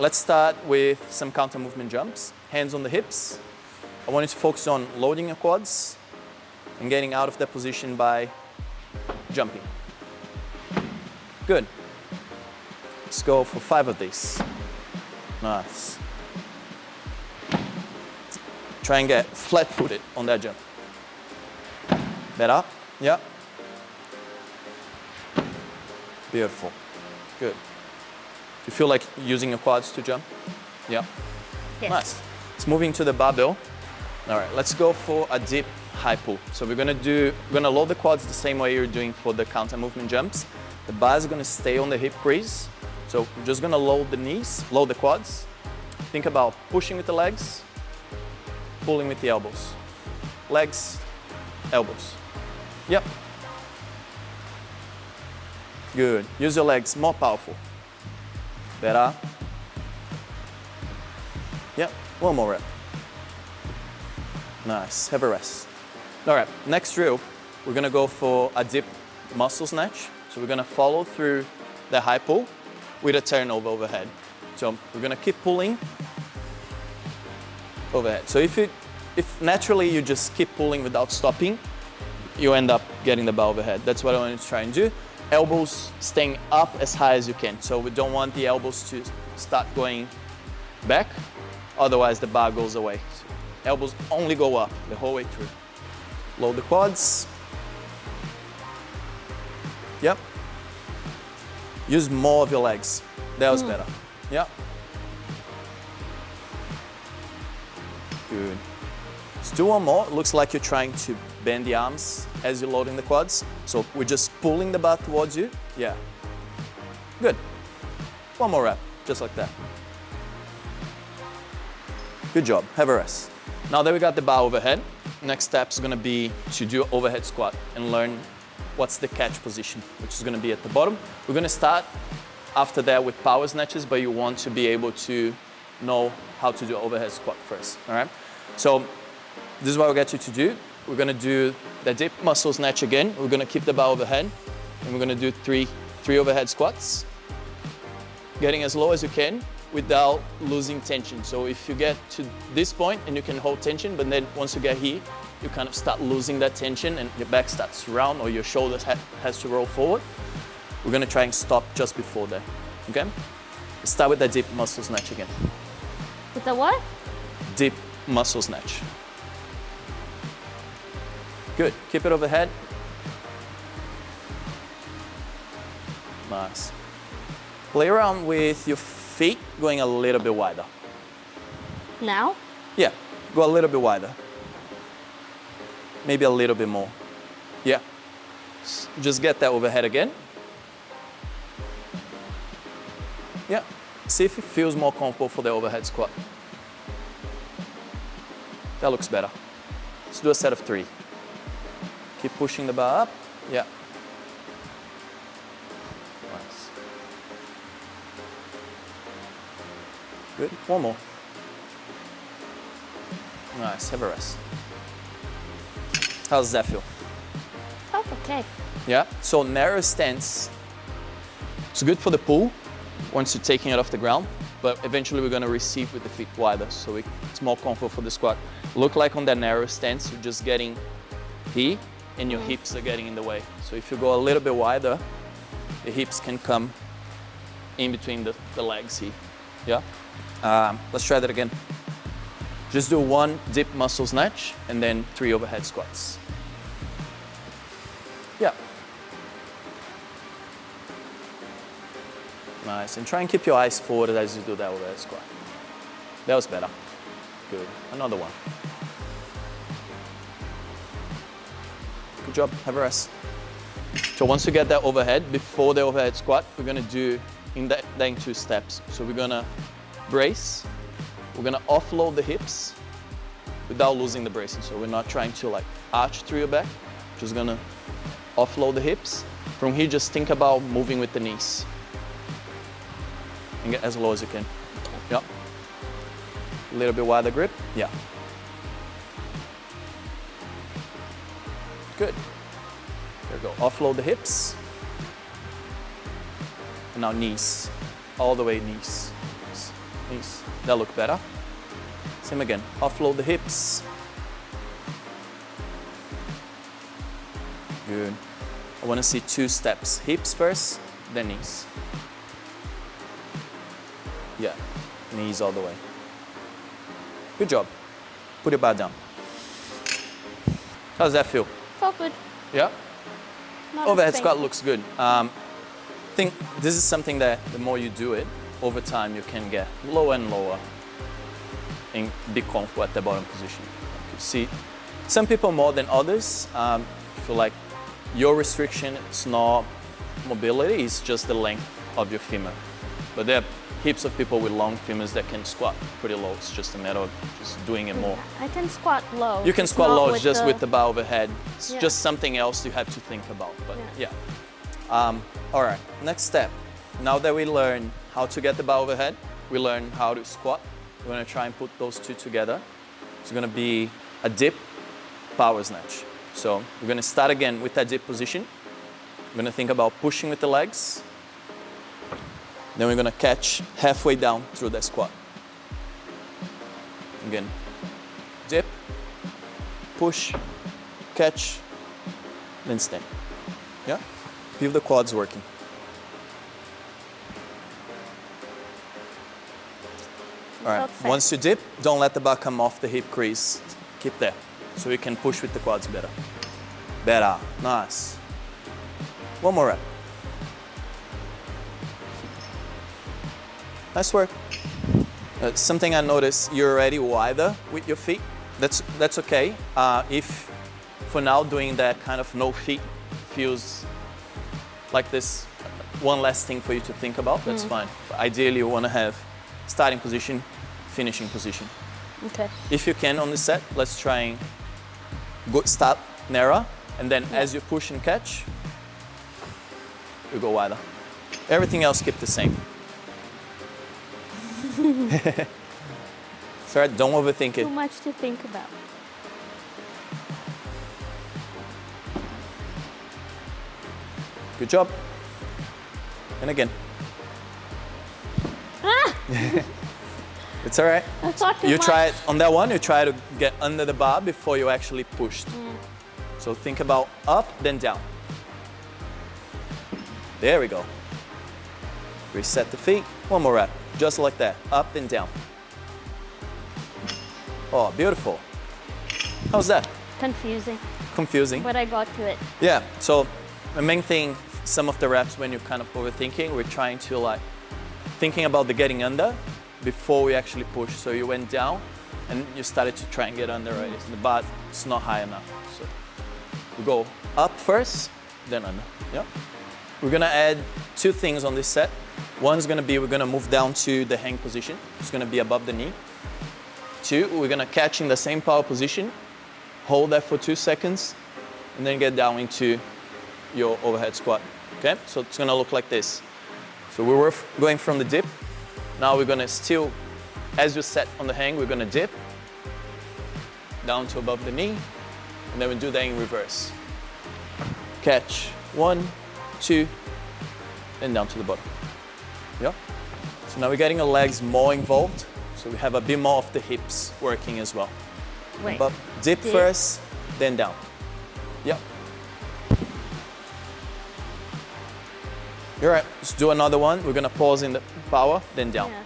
let's start with some counter movement jumps. Hands on the hips. I want you to focus on loading your quads and getting out of that position by jumping. Good. Let's go for 5 of these. Nice. Try and get flat-footed on that jump. Better. Yeah. Beautiful. Good. You feel like using your quads to jump? Yeah. Yes. Nice. Let's move into the barbell. All right, let's go for a deep high pull. So we're gonna load the quads the same way you're doing for the counter movement jumps. The bars are gonna stay on the hip crease. So we're just gonna load the knees, load the quads. Think about pushing with the legs, pulling with the elbows. Legs, elbows. Yep. Good. Use your legs, more powerful. Better. Yep, one more rep. Nice, have a rest. All right, next drill, we're gonna go for a deep muscle snatch. So we're gonna follow through the high pull with a turnover overhead. So we're gonna keep pulling overhead. So if naturally you just keep pulling without stopping, you end up getting the bar overhead. That's what I want you to try and do. Elbows staying up as high as you can. So we don't want the elbows to start going back, otherwise the bar goes away. So elbows only go up the whole way through. Load the quads. Yep. Use more of your legs. That was better. Yep. Good. Let's do one more. It looks like you're trying to bend the arms as you're loading the quads. So we're just pulling the bar towards you. Yeah. Good. One more rep, just like that. Good job. Have a rest. Now that we got the bar overhead, next step is going to be to do overhead squat and learn what's the catch position, which is going to be at the bottom. We're going to start after that with power snatches, but you want to be able to know how to do overhead squat first. All right. So this is what we'll get you to do. We're gonna do the deep muscle snatch again. We're gonna keep the bar overhead, and we're gonna do three overhead squats, getting as low as you can without losing tension. So if you get to this point and you can hold tension, but then once you get here, you kind of start losing that tension and your back starts to round or your shoulders has to roll forward. We're gonna try and stop just before that, okay? Let's start with the deep muscle snatch again. With the what? Deep muscle snatch. Good, keep it overhead. Nice. Play around with your feet going a little bit wider. Now? Yeah, go a little bit wider. Maybe a little bit more. Yeah. Just get that overhead again. Yeah. See if it feels more comfortable for the overhead squat. That looks better. Let's do a set of 3. Keep pushing the bar up. Yeah. Nice. Good. One more. Nice. Have a rest. How does that feel? Oh, okay. Yeah. So narrow stance. It's good for the pull once you're taking it off the ground, but eventually we're going to receive with the feet wider, so it's more comfortable for the squat. Look like on that narrow stance, you're just getting here, and your hips are getting in the way. So if you go a little bit wider, the hips can come in between the legs here. Yeah? Let's try that again. Just do 1 deep muscle snatch and then 3 overhead squats. Yeah. Nice, and try and keep your eyes forward as you do that overhead squat. That was better. Good, another one. Good job, have a rest. So once you get that overhead, before the overhead squat, we're gonna do that in 2 steps. So we're gonna brace, we're gonna offload the hips without losing the bracing. So we're not trying to like arch through your back, just gonna offload the hips. From here, just think about moving with the knees. And get as low as you can. Yeah. A little bit wider grip. Yeah. Good. There we go. Offload the hips. And now knees. All the way knees. knees. That look better. Same again, offload the hips. Good. I want to see 2 steps. Hips first, then knees. Yeah, knees all the way. Good job. Put your butt down. How does that feel? Felt good. Yeah? Not Overhead as squat painful. looks good. I think this is something that the more you do it, over time you can get lower and lower and be comfortable at the bottom position. You see, some people more than others feel like your restriction is not mobility, it's just the length of your femur. But there are heaps of people with long femurs that can squat pretty low. It's just a matter of just doing it more. I can squat low. You can It's squat not low with just with the bar overhead. It's Yeah. just something else you have to think about. But Yeah. yeah. All right, next step. Now that we learn how to get the bar overhead, we learn how to squat. We're gonna try and put those 2 together. It's gonna be a dip, power snatch. So we're gonna start again with that dip position. We're gonna think about pushing with the legs. Then we're gonna catch halfway down through that squat. Again, dip, push, catch, then stand. Yeah? Feel the quads working. All right, Felt fat. once you dip, don't let the bar come off the hip crease. Keep there, so you can push with the quads better. Better, nice. One more rep. Nice work. Something I noticed, you're already wider with your feet. That's okay. If for now doing that kind of no feet feels like this one last thing for you to think about, that's fine. But ideally, you want to have starting position, finishing position. Okay. If you can on the set, let's try and go start narrow, and then as you push and catch, you go wider. Everything else keep the same. It's all right, don't overthink Too it. much to think about. Good job. And again. Ah! It's all right. I thought too You much. try it on that one, you try to get under the bar before you actually pushed. So think about up, then down. There we go. Reset the feet. One more rep. Just like that. Up and down. Oh, beautiful. How's that? Confusing, Confusing? but I got to it. Yeah, so the main thing, some of the reps when you're kind of overthinking, we're trying to like, thinking about the getting under before we actually push. So you went down and you started to try and get under already. So the bar is not high enough. So we go up first, then under, yeah? We're gonna add 2 things on this set. One's gonna be, we're gonna move down to the hang position. It's gonna be above the knee. 2, we're gonna catch in the same power position, hold that for 2 seconds, and then get down into your overhead squat, okay? So it's gonna look like this. So we were going from the dip. Now we're gonna still, as you set on the hang, we're gonna dip down to above the knee, and then we do that in reverse. Catch, 1, 2, and down to the bottom. Yeah? So now we're getting our legs more involved, so we have a bit more of the hips working as well. Wait. But dip first, then down. Yep. You're right. Let's do another one. We're gonna pause in the power, then down. Yeah.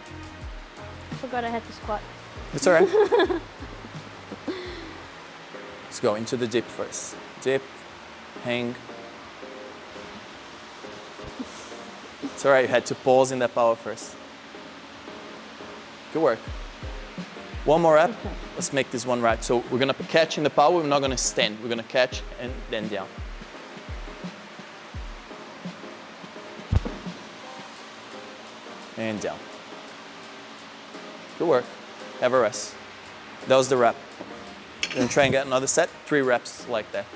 I forgot I had to squat. It's all right. Let's go into the dip first. Dip, hang. It's all right. You had to pause in that power first. Good work. One more rep. Okay. Let's make this one right. So we're gonna catch in the power. We're not gonna stand. We're gonna catch and then down. And down. Good work. Have a rest. That was the rep. We're gonna try and get another set. 3 reps like that.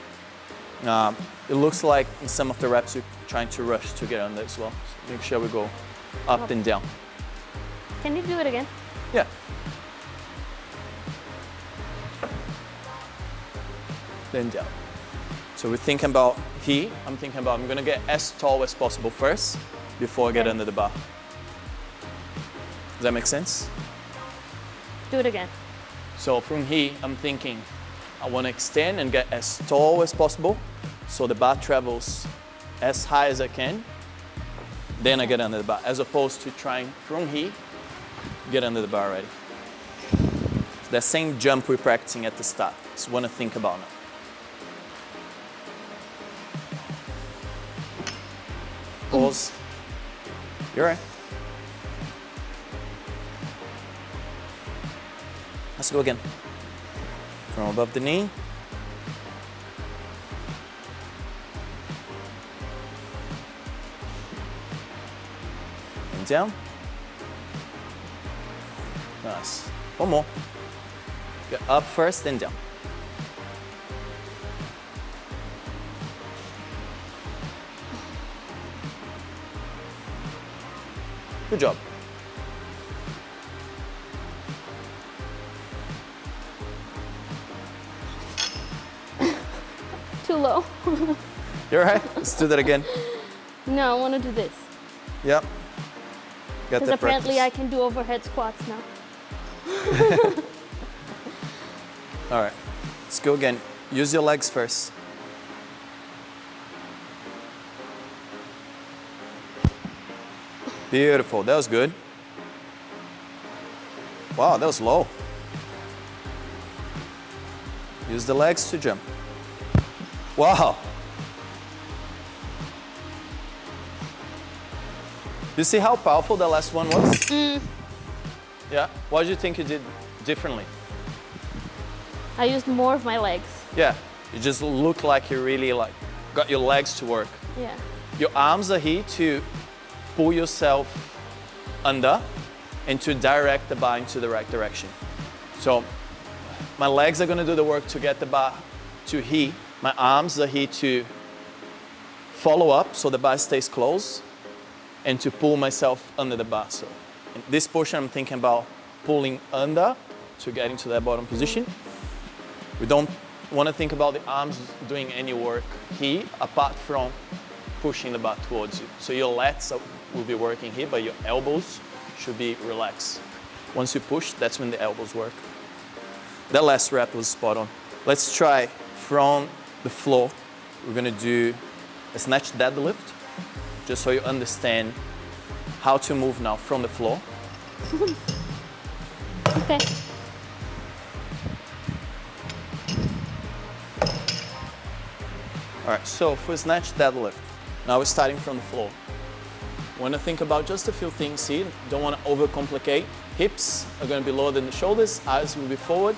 It looks like in some of the reps you're trying to rush to get under as well. So make sure we go up and down. Can you do it again? Yeah. Then down. So we're thinking about here. I'm thinking about I'm gonna get as tall as possible first before I get Okay. under the bar. Does that make sense? Do it again. So from here, I'm thinking I want to extend and get as tall as possible so the bar travels as high as I can. Then I get under the bar, as opposed to trying from here, get under the bar already. So that same jump we're practicing at the start. Just want to think about now. Pause. You're right. Let's go again. From above the knee. And down. Nice. One more. Get up first, then down. Good job. Too low. You're right. Let's do that again. No, I want to do this. Yep. Get Because the apparently practice. I can do overhead squats now. All right. Let's go again. Use your legs first. Beautiful. That was good. Wow, that was low. Use the legs to jump. Wow. You see how powerful the last one was? Yeah. What do you think you did differently? I used more of my legs. Yeah. You just look like you really got your legs to work. Yeah. Your arms are here to pull yourself under and to direct the bar into the right direction. So my legs are gonna do the work to get the bar to here. My arms are here to follow up so the bar stays close and to pull myself under the bar. So in this portion, I'm thinking about pulling under to get into that bottom position. We don't want to think about the arms doing any work here apart from pushing the bar towards you. So your lats will be working here, but your elbows should be relaxed. Once you push, that's when the elbows work. That last rep was spot on. Let's try from the floor. We're gonna do a snatch deadlift, just so you understand how to move now from the floor. Okay. All right, so for snatch deadlift, now we're starting from the floor. Want to think about just a few things here. Don't want to overcomplicate. Hips are going to be lower than the shoulders, eyes will be forward,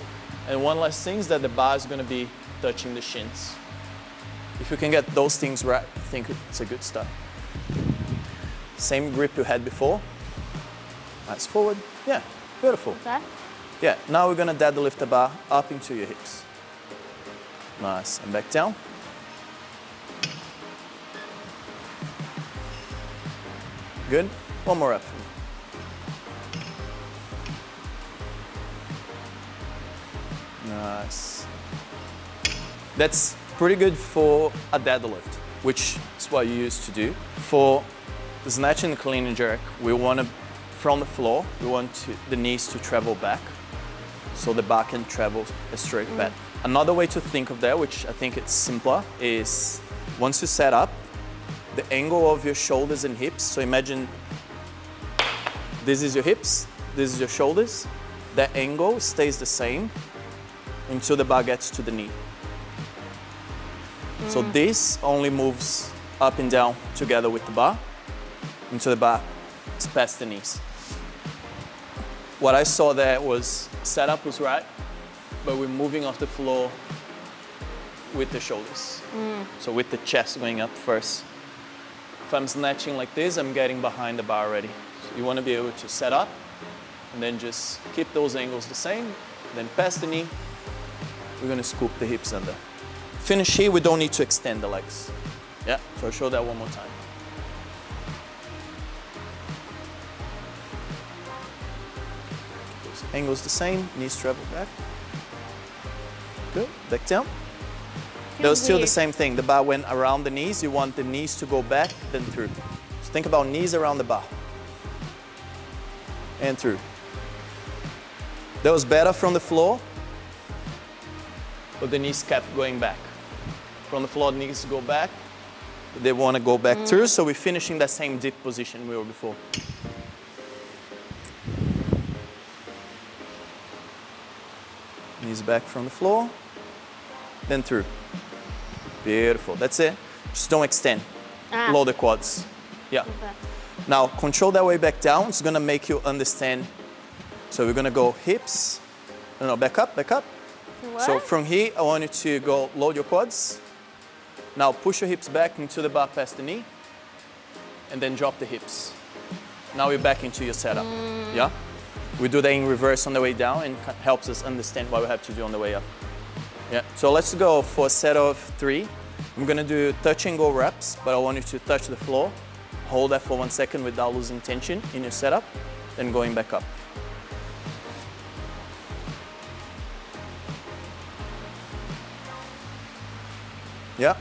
and one last thing is that the bar is going to be touching the shins. If you can get those things right, I think it's a good start. Same grip you had before. Eyes forward. Yeah, beautiful. That? Yeah, now we're going to deadlift the bar up into your hips. Nice, and back down. Good. One more rep. Nice. That's pretty good for a deadlift, which is what you used to do. For the snatch and clean and jerk, we want to, from the floor, we want the knees to travel back, so the bar can travel straight back. Another way to think of that, which I think it's simpler, is once you set up, the angle of your shoulders and hips. So imagine this is your hips, this is your shoulders. That angle stays the same until the bar gets to the knee. So this only moves up and down together with the bar until the bar is past the knees. What I saw there was setup was right, but we're moving off the floor with the shoulders. So with the chest going up first. If I'm snatching like this, I'm getting behind the bar already. So you want to be able to set up and then just keep those angles the same. Then past the knee, we're going to scoop the hips under. Finish here, we don't need to extend the legs. Yeah, so I'll show that one more time. Those angles the same, knees travel back. Good, back down. That was still the same thing. The bar went around the knees. You want the knees to go back, then through. So think about knees around the bar. And through. That was better from the floor, but the knees kept going back. From the floor, the knees go back. They want to go back through, so we're finishing that same dip position we were before. Knees back from the floor, then through. Beautiful, that's it. Just don't extend. Lower the quads. Yeah. Okay. Now, control that way back down. It's gonna make you understand. So we're gonna go hips. No, back up, back up. What? So from here, I want you to go load your quads. Now push your hips back into the bar past the knee, and then drop the hips. Now we're back into your setup, yeah? We do that in reverse on the way down and helps us understand what we have to do on the way up. Yeah, so let's go for a set of 3. I'm gonna do touch and go reps, but I want you to touch the floor. Hold that for 1 second without losing tension in your setup, then going back up. Yeah.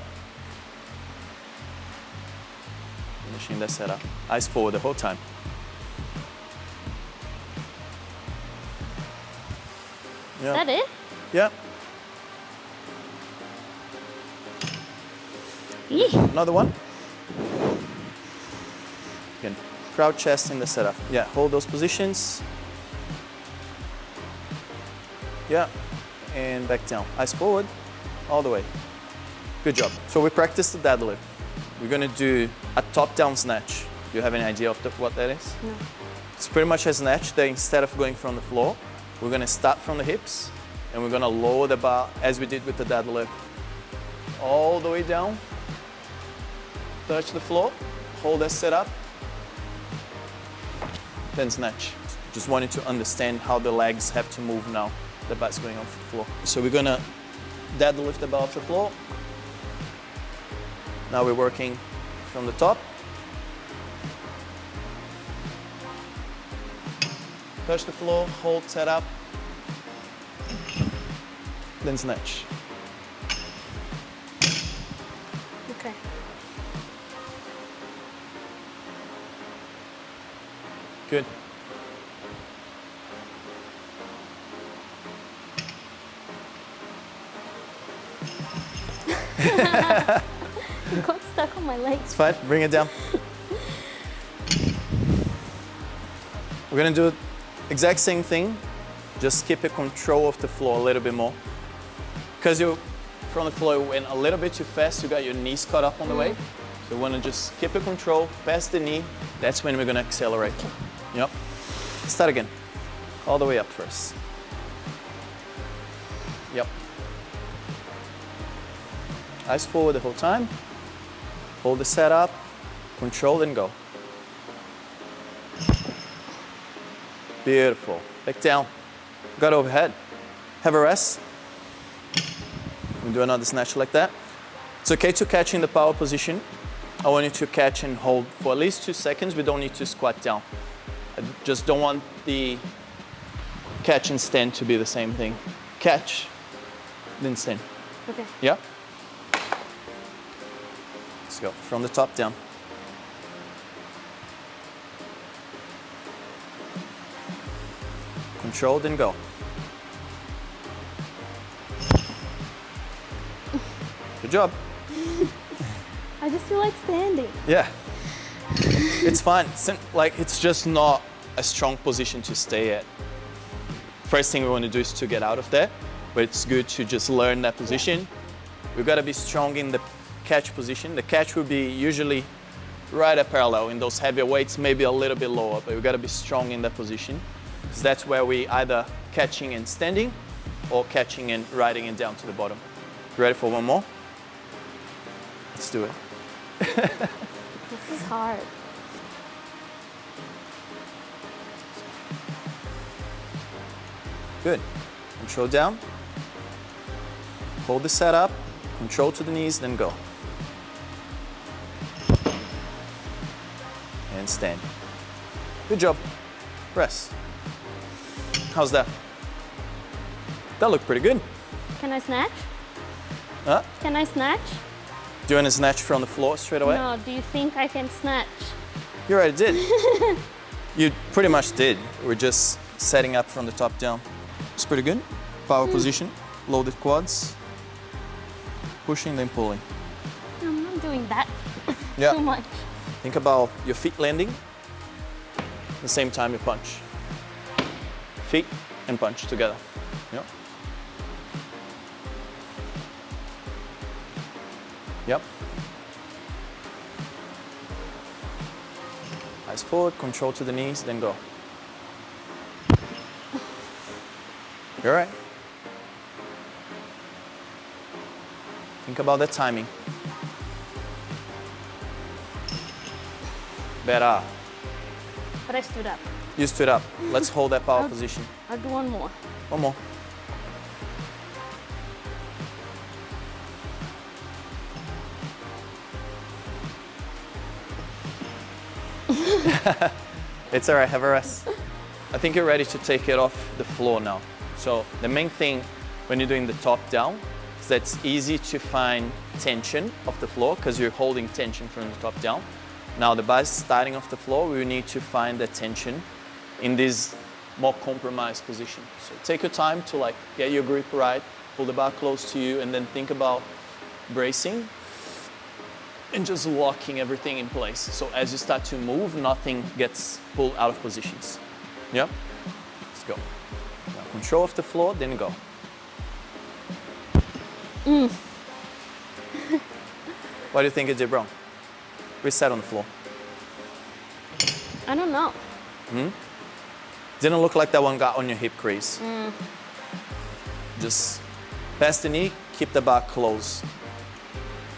Finishing the setup. Eyes forward the whole time. Yeah. Is that it? Yeah. Eeh. Another one. Again, crouch chest in the setup. Yeah, hold those positions. Yeah, and back down. Eyes forward, all the way. Good job. So we practiced the deadlift. We're gonna do a top-down snatch. Do you have any idea of what that is? No. It's pretty much a snatch that instead of going from the floor, we're gonna start from the hips and we're gonna lower the bar as we did with the deadlift. All the way down, touch the floor, hold that set up, then snatch. Just wanted to understand how the legs have to move now. The bar's going off the floor. So we're gonna deadlift the bar off the floor. Now we're working from the top. Touch the floor, hold, set up, then snatch. Okay. Good. It got stuck on my legs. It's fine, bring it down. We're gonna do exact same thing, just keep it control of the floor a little bit more. Because you, from the floor, went a little bit too fast, you got your knees caught up on the way. So we wanna just keep it control, past the knee, that's when we're gonna accelerate. Yep. Start again. All the way up first. Yep. Eyes forward the whole time. Hold the set up, control, then go. Beautiful. Back down. Got overhead. Have a rest. We'll do another snatch like that. It's okay to catch in the power position. I want you to catch and hold for at least 2 seconds. We don't need to squat down. I just don't want the catch and stand to be the same thing. Catch, then stand. Okay. Yeah? Let's go from the top down. Control, then go. Good job. I just feel like standing. Yeah. It's fine. It's just not a strong position to stay at. First thing we want to do is to get out of there, but it's good to just learn that position. We've got to be strong in the catch position. The catch will be usually right at parallel. In those heavier weights, maybe a little bit lower, but we've got to be strong in that position. Because that's where we either catching and standing or catching and riding it down to the bottom. Ready for one more? Let's do it. This is hard. Good. Control down. Hold the set up. Control to the knees, then go. And stand. Good job. Rest. How's that? That looked pretty good. Can I snatch? Huh? Can I snatch? Do you want to snatch from the floor straight away? No, do you think I can snatch? You already did. You pretty much did. We're just setting up from the top down. It's pretty good. Power position, loaded quads, pushing then pulling. I'm not doing that Yeah. too much. Think about your feet landing, at the same time you punch. Feet and punch together. Yep. Yep. Eyes forward, control to the knees, then go. You're right. Think about the timing. Better. But I stood up. You stood up. Let's hold that power position. I'll do one more. One more. It's all right, have a rest. I think you're ready to take it off the floor now. So the main thing when you're doing the top down is that it's easy to find tension off the floor because you're holding tension from the top down. Now the bar is starting off the floor, we need to find the tension in this more compromised position. So take your time to like get your grip right, pull the bar close to you, and then think about bracing and just locking everything in place. So as you start to move, nothing gets pulled out of positions. Yep, let's go. Now control of the floor, then go. What do you think you did wrong? Reset on the floor. I don't know. Didn't look like that one got on your hip crease. Just pass the knee, keep the bar close.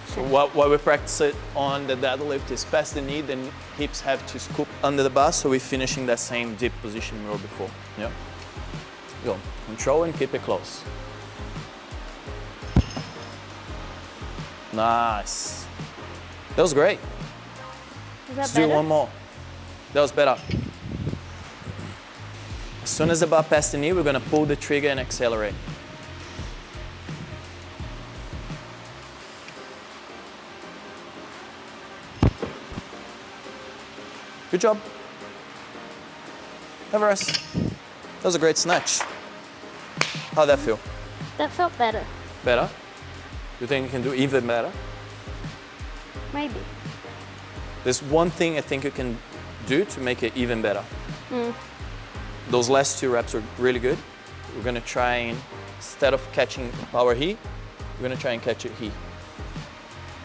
So what we practice it on the deadlift is pass the knee, then hips have to scoop under the bar, so we're finishing that same deep position we were before. Yeah. Go. Control and keep it close. Nice. That was great. Is that Let's better? do one more. That was better. As soon as the bar passes the knee, we're gonna pull the trigger and accelerate. Good job. Have a rest. That was a great snatch. How'd that feel? That felt better. Better? You think you can do even better? Maybe. There's one thing I think you can do to make it even better. Those last 2 reps are really good. We're gonna try and, instead of catching power here, we're gonna try and catch it here.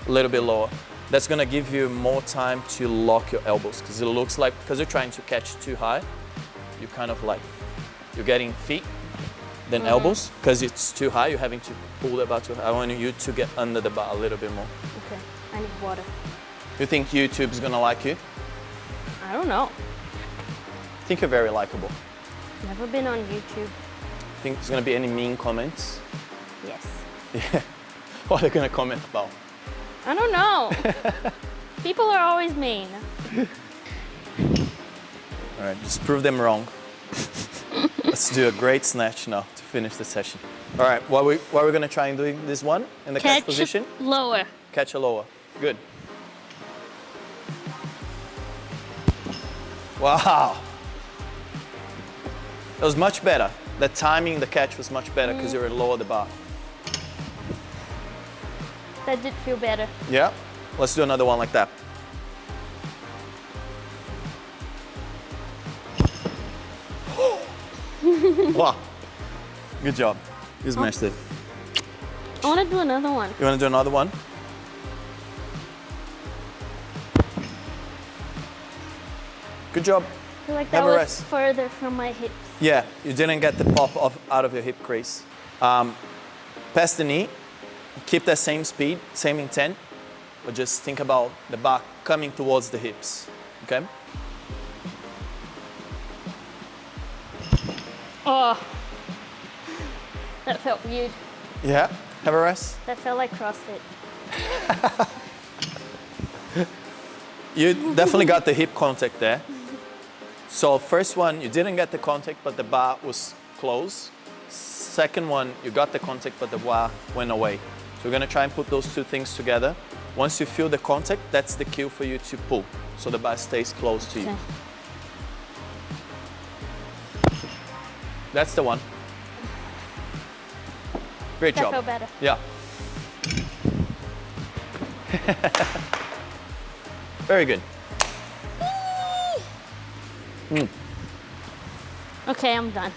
A little bit lower. That's gonna give you more time to lock your elbows, because it looks like, because you're trying to catch too high, you kind of like, you're getting feet, then elbows, because it's too high, you're having to pull the bar too high. I want you to get under the bar a little bit more. Okay, I need water. You think YouTube's gonna like you? I don't know. I think you're very likable. Never been on YouTube. Think there's gonna be any mean comments? Yes. Yeah. What are they gonna comment about? I don't know. People are always mean. All right, just prove them wrong. Let's do a great snatch now to finish the session. All right, what we're gonna try and do this one in the catch position? Lower. Catch a lower. Good. Wow. It was much better. The timing, the catch was much better because you were lower the bar. That did feel better. Yeah? Let's do another one like that. Wow. Good job. You smashed it. I want to do another one. You want to do another one? Good job. I feel like Have that a was rest. further from my hips. Yeah, you didn't get the pop out of your hip crease. Pass the knee. Keep that same speed, same intent, but just think about the bar coming towards the hips, okay? Oh, that felt weird. Yeah, have a rest. That felt like CrossFit. You definitely got the hip contact there. So first one, you didn't get the contact, but the bar was close. Second one, you got the contact, but the bar went away. So we're gonna try and put those 2 things together. Once you feel the contact, that's the cue for you to pull, so the bar stays close to you. Okay. That's the one. Great That job. felt better. Yeah. Very good. Okay, I'm done.